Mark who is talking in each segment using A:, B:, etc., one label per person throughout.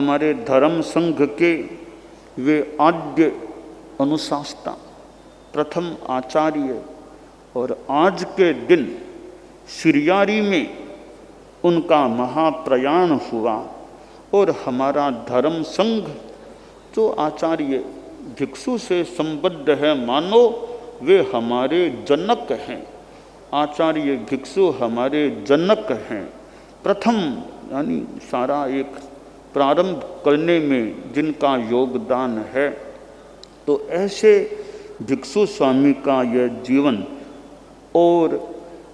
A: हमारे धर्म संघ के वे आद्य अनुशासता, प्रथम आचार्य, और आज के दिन सिरियारी में उनका महाप्रयाण हुआ। और हमारा धर्म संघ जो आचार्य भिक्षु से संबद्ध है, मानो वे हमारे जनक हैं। आचार्य भिक्षु हमारे जनक हैं। प्रथम यानी सारा एक प्रारंभ करने में जिनका योगदान है। तो ऐसे भिक्षु स्वामी का यह जीवन और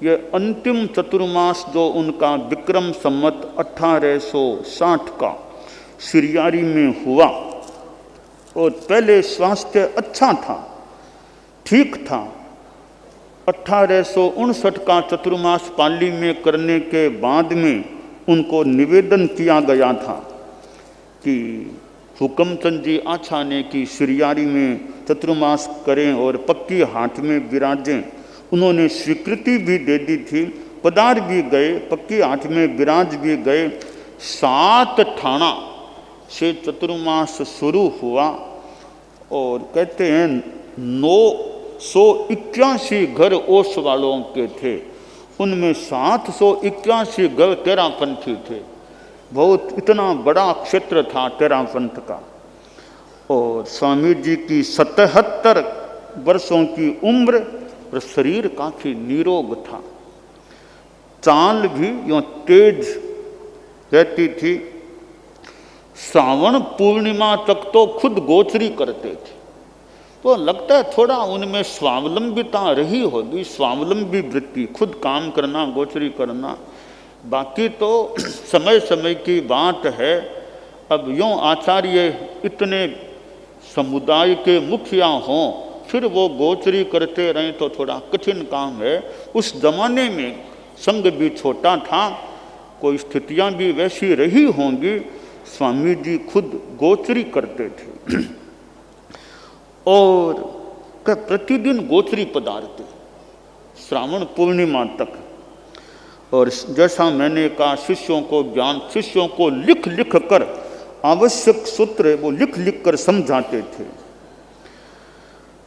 A: यह अंतिम चतुर्मास जो उनका विक्रम संवत 1860 का सिरियारी में हुआ, और पहले स्वास्थ्य अच्छा था, ठीक था। 1859 का चतुर्मास पाली में करने के बाद में उनको निवेदन किया गया था कि हुक्मचंद जी आछा ने कि सिरियारी में चतुर्मास करें और पक्की हाट में विराजें। उन्होंने स्वीकृति भी दे दी थी, पधार भी गए, पक्की हाट में विराज भी गए। 7 थाना से चतुर्मास शुरू हुआ और कहते हैं 981 घर ओस वालों के थे, उनमें 781 घर तेरापंथी थे। बहुत इतना बड़ा क्षेत्र था तेरापंथ का। और स्वामी जी की 77 वर्षों की उम्र और शरीर काफी निरोग था। चाल भी यूँ तेज रहती थी। श्रावण पूर्णिमा तक तो खुद गोचरी करते थे। तो लगता है थोड़ा उनमें स्वावलंबिता रही होगी, स्वावलंबी वृत्ति, खुद काम करना, गोचरी करना। बाकी तो समय समय की बात है। अब यूँ आचार्य इतने समुदाय के मुखिया हों, फिर वो गोचरी करते रहें तो थोड़ा कठिन काम है। उस जमाने में संघ भी छोटा था, कोई स्थितियाँ भी वैसी रही होंगी। स्वामी जी खुद गोचरी करते थे और प्रतिदिन गोचरी पधारते श्रावण पूर्णिमा तक। और जैसा मैंने कहा, शिष्यों को ज्ञान, शिष्यों को लिख लिख कर आवश्यक सूत्र वो लिख लिख कर समझाते थे।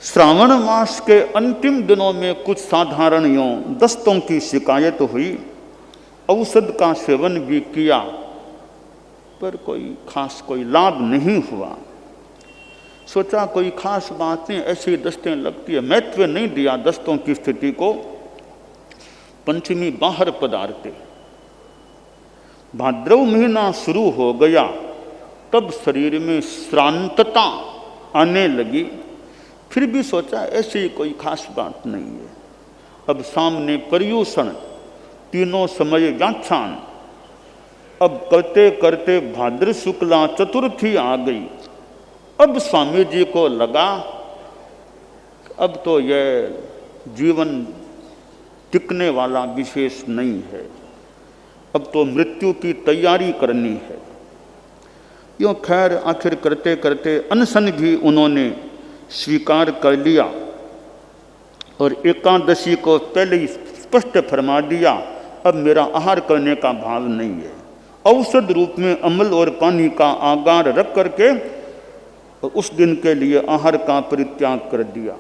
A: श्रावण मास के अंतिम दिनों में कुछ साधारण यूँ दस्तों की शिकायत हुई। औषध का सेवन भी किया पर कोई खास कोई लाभ नहीं हुआ। सोचा कोई खास बात नहीं, ऐसी दस्तें लगती है, महत्व नहीं दिया दस्तों की स्थिति को। पंचमी बाहर पधारते, भाद्रव महीना शुरू हो गया, तब शरीर में श्रांतता आने लगी। फिर भी सोचा ऐसी कोई खास बात नहीं है। अब सामने पर्यूषण, तीनों समय व्याख्यान। अब करते करते भाद्र शुक्ला चतुर्थी आ गई। अब स्वामी जी को लगा अब तो यह जीवन टिकने वाला विशेष नहीं है, अब तो मृत्यु की तैयारी करनी है। यूँ खैर आखिर करते करते अनशन भी उन्होंने स्वीकार कर लिया और एकादशी को पहले ही स्पष्ट फरमा दिया, अब मेरा आहार करने का भाव नहीं है। औषध रूप में अमल और पानी का आगार रख करके उस दिन के लिए आहार का परित्याग कर दिया।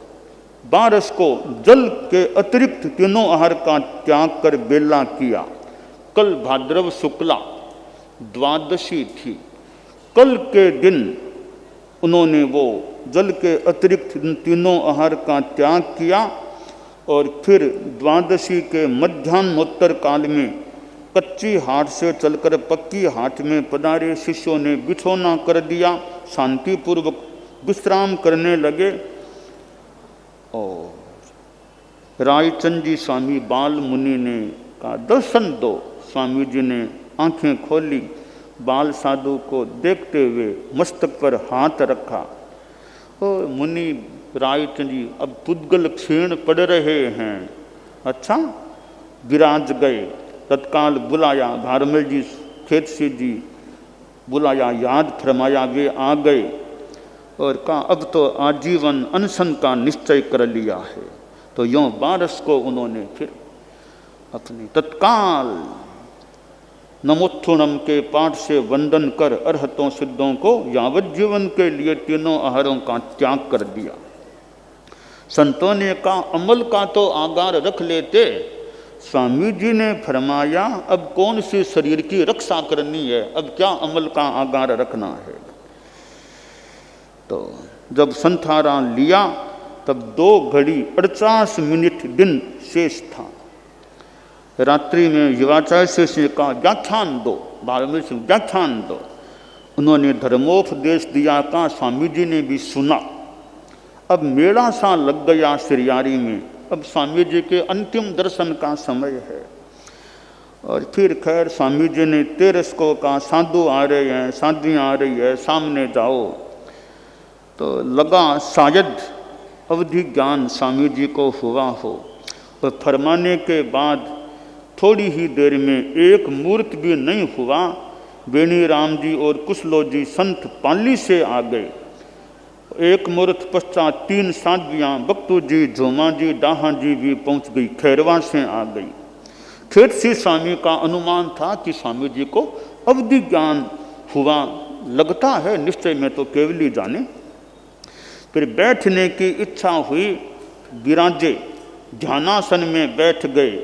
A: 12 को जल के अतिरिक्त तीनों आहार का त्याग कर बेला किया। कल भाद्रव शुक्ला द्वादशी थी। कल के दिन उन्होंने वो जल के अतिरिक्त तीनों आहार का त्याग किया और फिर द्वादशी के मध्यान्होत्तर काल में कच्ची हाट से चलकर पक्की हाट में पधारे। शिष्यों ने बिछौना कर दिया, शांतिपूर्वक विश्राम करने लगे। और रायचंद जी स्वामी बाल मुनि ने कहा दर्शन दो। स्वामी जी ने आंखें खोली, बाल साधु को देखते हुए मस्तक पर हाथ रखा। और मुनि रायचंद जी अब पुद्गल क्षीण पड़ रहे हैं। अच्छा, विराज गए। तत्काल बुलाया, भारमल जी, खेतसी जी बुलाया, याद फरमाया, वे आ गए और कहा अब तो आजीवन अनशन का निश्चय कर लिया है। तो यूँ 12 को उन्होंने फिर अपनी तत्काल नमोत्थुणम के पाठ से वंदन कर अरहतों सिद्धों को यावत जीवन के लिए तीनों आहारों का त्याग कर दिया। संतों ने कहा अमल का तो आगार रख लेते। स्वामी जी ने फरमाया अब कौन सी शरीर की रक्षा करनी है, अब क्या अमल का आगार रखना है। तो जब संथारा लिया तब 2 घड़ी 48 मिनट दिन शेष था। रात्रि में युवाचार्य से कहा व्याख्यान दो, भारत से व्याख्यान दो। उन्होंने धर्मोपदेश दिया। कहा स्वामी जी ने भी सुना। अब मेला सा लग गया सिरियारी में। अब स्वामी जी के अंतिम दर्शन का समय है। और फिर खैर स्वामी जी ने तेरस को कहा साधु आ रहे हैं, साधियाँ आ रही है, सामने जाओ। तो लगा शायद अवधि ज्ञान स्वामी जी को हुआ हो। और फरमाने के बाद थोड़ी ही देर में एक मूर्त भी नहीं हुआ। बेनी राम जी और कुशलो जी संत पाली से आ गए। एक मुहूर्त पश्चात 3 साध्वियाँ बक्तू जी, झोमा जी, डाहा जी भी पहुँच गई, खैरवा से आ गई। खेत से स्वामी का अनुमान था कि स्वामी जी को अवधि ज्ञान हुआ लगता है, निश्चय में तो केवल ही जाने। फिर बैठने की इच्छा हुई, विराजे ध्यानासन में बैठ गए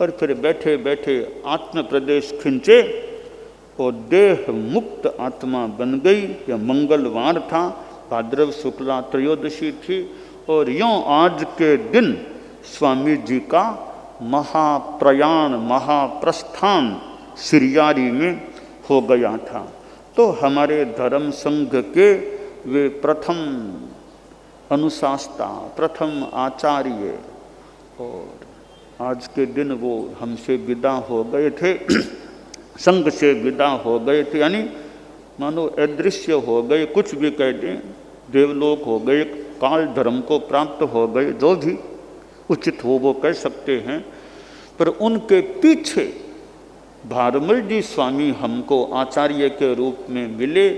A: और फिर बैठे बैठे आत्म प्रदेश खिंचे और देह मुक्त आत्मा बन गई। यह मंगलवार था, भाद्रव शुक्ला त्रयोदशी थी। और यों आज के दिन स्वामी जी का महाप्रयाण, महाप्रस्थान सिरियारी में हो गया था। तो हमारे धर्म संघ के वे प्रथम अनुशास्ता, प्रथम आचार्य, और आज के दिन वो हमसे विदा हो गए थे, संघ से विदा हो गए थे, यानी मानो अदृश्य हो गए, कुछ भी कह दें, देवलोक हो गए, काल धर्म को प्राप्त हो गए, जो भी उचित हो वो कह सकते हैं। पर उनके पीछे भारमल जी स्वामी हमको आचार्य के रूप में मिले।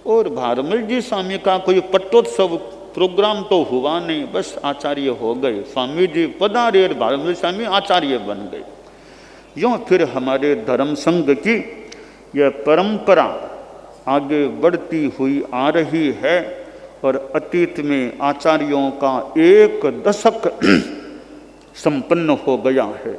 A: और भारमल जी स्वामी का कोई पट्टोत्सव प्रोग्राम तो हुआ नहीं, बस आचार्य हो गए। स्वामी जी पधारे और भारमल स्वामी आचार्य बन गए। यूँ फिर हमारे धर्म संघ की यह परंपरा आगे बढ़ती हुई आ रही है। और अतीत में आचार्यों का 1 दशक संपन्न हो गया है।